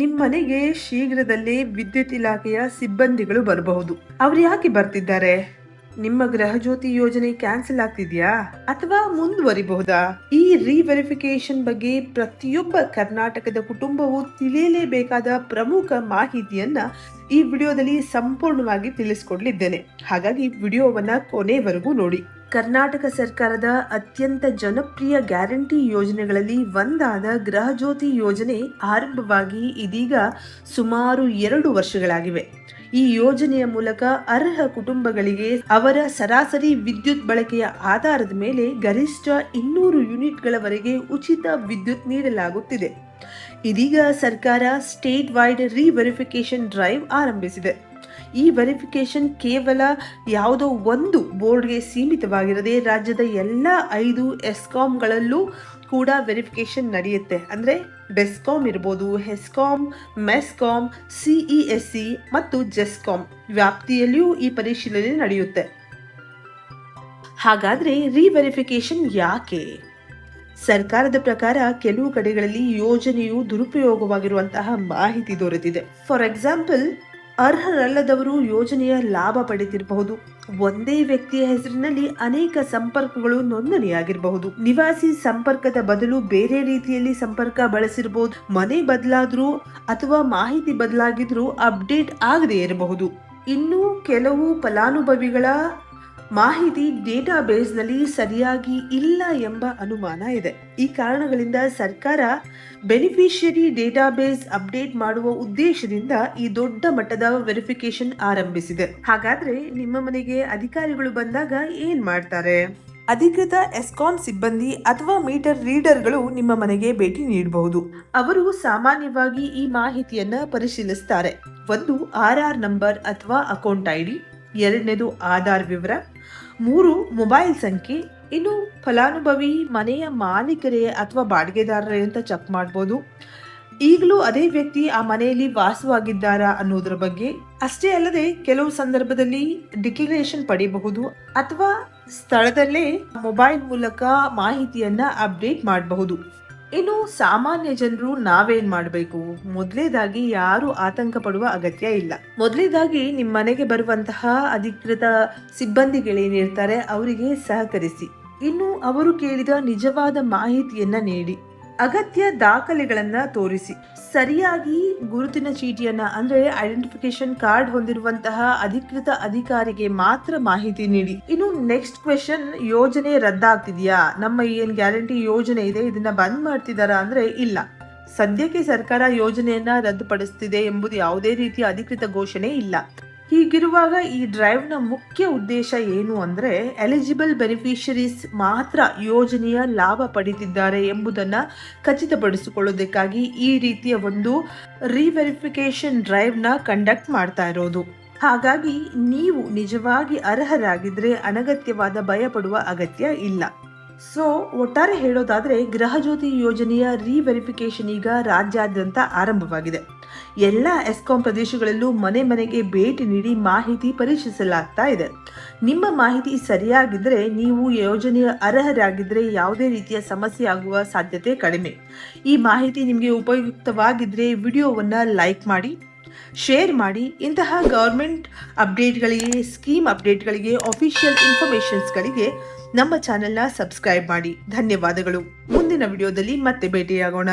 ನಿಮ್ಮನೆಗೆ ಶೀಘ್ರದಲ್ಲೇ ವಿದ್ಯುತ್ ಇಲಾಖೆಯ ಸಿಬ್ಬಂದಿಗಳು ಬರಬಹುದು. ಅವರು ಯಾಕೆ ಬರ್ತಿದ್ದಾರೆ? ನಿಮ್ಮ ಗೃಹಜ್ಯೋತಿ ಯೋಜನೆ ಕ್ಯಾನ್ಸಲ್ ಆಗ್ತಿದ್ಯಾ ಅಥವಾ ಮುಂದುವರಿಬಹುದಾ? ಈ ರಿವೆರಿಫಿಕೇಶನ್ ಬಗ್ಗೆ ಪ್ರತಿಯೊಬ್ಬ ಕರ್ನಾಟಕದ ಕುಟುಂಬವು ತಿಳಿಯಲೇಬೇಕಾದ ಪ್ರಮುಖ ಮಾಹಿತಿಯನ್ನ ಈ ವಿಡಿಯೋದಲ್ಲಿ ಸಂಪೂರ್ಣವಾಗಿ ತಿಳಿಸ್ಕೊಡ್ಲಿದ್ದೇನೆ. ಹಾಗಾಗಿ ವಿಡಿಯೋವನ್ನ ಕೊನೆವರೆಗೂ ನೋಡಿ. ಕರ್ನಾಟಕ ಸರ್ಕಾರದ ಅತ್ಯಂತ ಜನಪ್ರಿಯ ಗ್ಯಾರಂಟಿ ಯೋಜನೆಗಳಲ್ಲಿ ಒಂದಾದ ಗೃಹಜ್ಯೋತಿ ಯೋಜನೆ ಆರಂಭವಾಗಿ ಇದೀಗ ಸುಮಾರು 2 ವರ್ಷಗಳಾಗಿವೆ. ಈ ಯೋಜನೆಯ ಮೂಲಕ ಅರ್ಹ ಕುಟುಂಬಗಳಿಗೆ ಅವರ ಸರಾಸರಿ ವಿದ್ಯುತ್ ಬಳಕೆಯ ಆಧಾರದ ಮೇಲೆ ಗರಿಷ್ಠ 200 ಯೂನಿಟ್ಗಳವರೆಗೆ ಉಚಿತ ವಿದ್ಯುತ್ ನೀಡಲಾಗುತ್ತಿದೆ. ಇದೀಗ ಸರ್ಕಾರ ಸ್ಟೇಟ್ ವೈಡ್ ರಿವೆರಿಫಿಕೇಶನ್ ಡ್ರೈವ್ ಆರಂಭಿಸಿದೆ. ಈ ವೆರಿಫಿಕೇಶನ್ ಕೇವಲ ಯಾವುದೋ ಒಂದು ಬೋರ್ಡ್ಗೆ ಸೀಮಿತವಾಗಿರದೆ ರಾಜ್ಯದ ಎಲ್ಲ 5 ಎಸ್ಕಾಂಗಳಲ್ಲೂ ಕೂಡ ವೆರಿಫಿಕೇಶನ್ ನಡೆಯುತ್ತೆ. ಅಂದರೆ ಬೆಸ್ಕಾಂ ಇರ್ಬೋದು, ಹೆಸ್ಕಾಂ, ಮೆಸ್ಕಾಂ, ಸಿಇಎಸ್ಸಿ ಮತ್ತು ಜೆಸ್ಕಾಂ ವ್ಯಾಪ್ತಿಯಲ್ಲಿಯೂ ಈ ಪರಿಶೀಲನೆ ನಡೆಯುತ್ತೆ. ಹಾಗಾದ್ರೆ ರಿವೆರಿಫಿಕೇಶನ್ ಯಾಕೆ? ಸರ್ಕಾರದ ಪ್ರಕಾರ ಕೆಲವು ಕಡೆಗಳಲ್ಲಿ ಯೋಜನೆಯು ದುರುಪಯೋಗವಾಗಿರುವಂತಹ ಮಾಹಿತಿ ದೊರೆತಿದೆ. ಫಾರ್ ಎಕ್ಸಾಂಪಲ್, ಅರ್ಹರಲ್ಲದವರು ಯೋಜನೆಯ ಲಾಭ ಪಡೆದಿರಬಹುದು. ಒಂದೇ ವ್ಯಕ್ತಿಯ ಹೆಸರಿನಲ್ಲಿ ಅನೇಕ ಸಂಪರ್ಕಗಳು ನೋಂದಣಿಯಾಗಿರಬಹುದು. ನಿವಾಸಿ ಸಂಪರ್ಕದ ಬದಲು ಬೇರೆ ರೀತಿಯಲ್ಲಿ ಸಂಪರ್ಕ ಬಳಸಿರಬಹುದು. ಮನೆ ಬದಲಾದ್ರೂ ಅಥವಾ ಮಾಹಿತಿ ಬದಲಾಗಿದ್ರೂ ಅಪ್ಡೇಟ್ ಆಗದೇ ಇರಬಹುದು. ಇನ್ನು ಕೆಲವು ಫಲಾನುಭವಿಗಳ ಮಾಹಿತಿ ಡೇಟಾಬೇಸ್ನಲ್ಲಿ ಸರಿಯಾಗಿ ಇಲ್ಲ ಎಂಬ ಅನುಮಾನ ಇದೆ. ಈ ಕಾರಣಗಳಿಂದ ಸರ್ಕಾರ ಬೆನಿಫಿಷಿಯರಿ ಡೇಟಾಬೇಸ್ ಅಪ್ಡೇಟ್ ಮಾಡುವ ಉದ್ದೇಶದಿಂದ ಈ ದೊಡ್ಡ ಮಟ್ಟದ ವೆರಿಫಿಕೇಶನ್ ಆರಂಭಿಸಿದೆ. ಹಾಗಾದ್ರೆ ನಿಮ್ಮ ಮನೆಗೆ ಅಧಿಕಾರಿಗಳು ಬಂದಾಗ ಏನ್ ಮಾಡ್ತಾರೆ? ಅಧಿಕೃತ ಎಸ್ಕಾಂ ಸಿಬ್ಬಂದಿ ಅಥವಾ ಮೀಟರ್ ರೀಡರ್ಗಳು ನಿಮ್ಮ ಮನೆಗೆ ಭೇಟಿ ನೀಡಬಹುದು. ಅವರು ಸಾಮಾನ್ಯವಾಗಿ ಈ ಮಾಹಿತಿಯನ್ನ ಪರಿಶೀಲಿಸುತ್ತಾರೆ. ಒಂದು ಆರ್ಆರ್ ನಂಬರ್ ಅಥವಾ ಅಕೌಂಟ್ ಐಡಿ, ಎರಡನೇದು ಆಧಾರ್ ವಿವರ, 3 ಮೊಬೈಲ್ ಸಂಖ್ಯೆ. ಇನ್ನು ಫಲಾನುಭವಿ ಮನೆಯ ಮಾಲೀಕರೇ ಅಥವಾ ಬಾಡಿಗೆದಾರರೇ ಅಂತ ಚೆಕ್ ಮಾಡ್ಬೋದು. ಈಗಲೂ ಅದೇ ವ್ಯಕ್ತಿ ಆ ಮನೆಯಲ್ಲಿ ವಾಸವಾಗಿದ್ದಾರಾ ಅನ್ನೋದ್ರ ಬಗ್ಗೆ. ಅಷ್ಟೇ ಅಲ್ಲದೆ ಕೆಲವು ಸಂದರ್ಭದಲ್ಲಿ ಡಿಕ್ಲರೇಷನ್ ಪಡೆಯಬಹುದು ಅಥವಾ ಸ್ಥಳದಲ್ಲೇ ಮೊಬೈಲ್ ಮೂಲಕ ಮಾಹಿತಿಯನ್ನ ಅಪ್ಡೇಟ್ ಮಾಡಬಹುದು. ಇನ್ನು ಸಾಮಾನ್ಯ ಜನರು ನಾವೇನ್ ಮಾಡಬೇಕು? ಮೊದಲೇದಾಗಿ ಯಾರು ಆತಂಕ ಪಡುವ ಅಗತ್ಯ ಇಲ್ಲ. ಮೊದಲೇದಾಗಿ ನಿಮ್ಮ ಮನೆಗೆ ಬರುವಂತಹ ಅಧಿಕೃತ ಸಿಬ್ಬಂದಿಗಳೇನಿರ್ತಾರೆ ಅವರಿಗೆ ಸಹಕರಿಸಿ. ಇನ್ನು ಅವರು ಕೇಳಿದ ನಿಜವಾದ ಮಾಹಿತಿಯನ್ನ ನೀಡಿ. ಅಗತ್ಯ ದಾಖಲೆಗಳನ್ನ ತೋರಿಸಿ. ಸರಿಯಾಗಿ ಗುರುತಿನ ಚೀಟಿಯನ್ನ ಅಂದ್ರೆ ಐಡೆಂಟಿಫಿಕೇಶನ್ ಕಾರ್ಡ್ ಹೊಂದಿರುವಂತಹ ಅಧಿಕೃತ ಅಧಿಕಾರಿಗೆ ಮಾತ್ರ ಮಾಹಿತಿ ನೀಡಿ. ಇನ್ನು ನೆಕ್ಸ್ಟ್ ಕ್ವೆಶನ್, ಯೋಜನೆ ರದ್ದಾಗ್ತಿದ್ಯಾ? ನಮ್ಮ ಏನ್ ಗ್ಯಾರಂಟಿ ಯೋಜನೆ ಇದೆ ಇದನ್ನ ಬಂದ್ ಮಾಡ್ತಿದಾರಾ ಅಂದ್ರೆ ಇಲ್ಲ. ಸದ್ಯಕ್ಕೆ ಸರ್ಕಾರ ಯೋಜನೆಯನ್ನ ರದ್ದುಪಡಿಸುತ್ತಿದೆ ಎಂಬುದು ಯಾವುದೇ ರೀತಿಯ ಅಧಿಕೃತ ಘೋಷಣೆ ಇಲ್ಲ. ಹೀಗಿರುವಾಗ ಈ ಡ್ರೈವ್ ನ ಮುಖ್ಯ ಉದ್ದೇಶ ಏನು ಅಂದ್ರೆ ಎಲಿಜಿಬಲ್ ಬೆನಿಫಿಷರೀಸ್ ಮಾತ್ರ ಯೋಜನೆಯ ಲಾಭ ಪಡೆದಿದ್ದಾರೆ ಎಂಬುದನ್ನ ಖಚಿತಪಡಿಸಿಕೊಳ್ಳೋದಕ್ಕಾಗಿ ಈ ರೀತಿಯ ಒಂದು ರಿವೆರಿಫಿಕೇಶನ್ ಡ್ರೈವ್ ನ ಕಂಡಕ್ಟ್ ಮಾಡ್ತಾ ಇರೋದು. ಹಾಗಾಗಿ ನೀವು ನಿಜವಾಗಿ ಅರ್ಹರಾಗಿದ್ರೆ ಅನಗತ್ಯವಾದ ಭಯ ಪಡುವ ಅಗತ್ಯ ಇಲ್ಲ. ಸೊ ಒಟ್ಟಾರೆ ಹೇಳೋದಾದ್ರೆ ಗೃಹಜ್ಯೋತಿ ಯೋಜನೆಯ ರಿವೆರಿಫಿಕೇಶನ್ ಈಗ ರಾಜ್ಯಾದ್ಯಂತ ಆರಂಭವಾಗಿದೆ. ಎಲ್ಲ ಎಸ್ಕಾಂ ಪ್ರದೇಶಗಳಲ್ಲೂ ಮನೆ ಮನೆಗೆ ಭೇಟಿ ನೀಡಿ ಮಾಹಿತಿ ಪರಿಶೀಲಿಸಲಾಗ್ತಾ ಇದೆ. ನಿಮ್ಮ ಮಾಹಿತಿ ಸರಿಯಾಗಿದ್ರೆ, ನೀವು ಯೋಜನೆಯ ಅರ್ಹರಾಗಿದ್ರೆ ಯಾವುದೇ ರೀತಿಯ ಸಮಸ್ಯೆ ಆಗುವ ಸಾಧ್ಯತೆ ಕಡಿಮೆ. ಈ ಮಾಹಿತಿ ನಿಮಗೆ ಉಪಯುಕ್ತವಾಗಿದ್ರೆ ವಿಡಿಯೋವನ್ನ ಲೈಕ್ ಮಾಡಿ, ಶೇರ್ ಮಾಡಿ. ಇಂತಹ ಗವರ್ಮೆಂಟ್ ಅಪ್ಡೇಟ್ಗಳಿಗೆ, ಸ್ಕೀಮ್ ಅಪ್ಡೇಟ್ಗಳಿಗೆ, ಅಫಿಷಿಯಲ್ ಇನ್ಫಾರ್ಮೇಷನ್ಸ್ಗಳಿಗೆ ನಮ್ಮ ಚಾನೆಲ್ನ ಸಬ್ಸ್ಕ್ರೈಬ್ ಮಾಡಿ. ಧನ್ಯವಾದಗಳು. ಮುಂದಿನ ವಿಡಿಯೋದಲ್ಲಿ ಮತ್ತೆ ಭೇಟಿಯಾಗೋಣ.